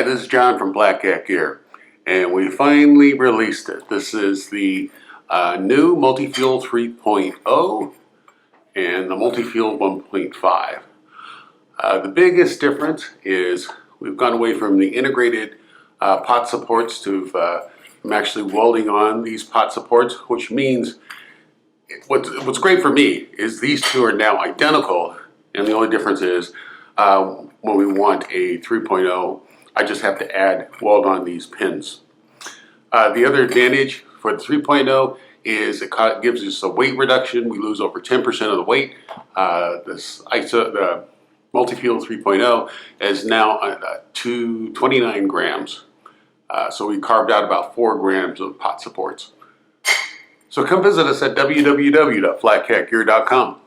this is John from FlatCatGear, and we finally released it. This is the new Multi-Fuel 3.0 and the Multi-Fuel 1.5. The biggest difference is we've gone away from the integrated pot supports to I'm actually welding on these pot supports, which means what's great for me is these two are now identical, and the only difference is when we want a 3.0, I just have to weld on these pins. The other advantage for the 3.0 is it gives us a weight reduction. We lose over 10% of the weight. The Multi-Fuel 3.0 is now 29 grams. So we carved out about 4 grams of pot supports. So come visit us at www.flatcatgear.com.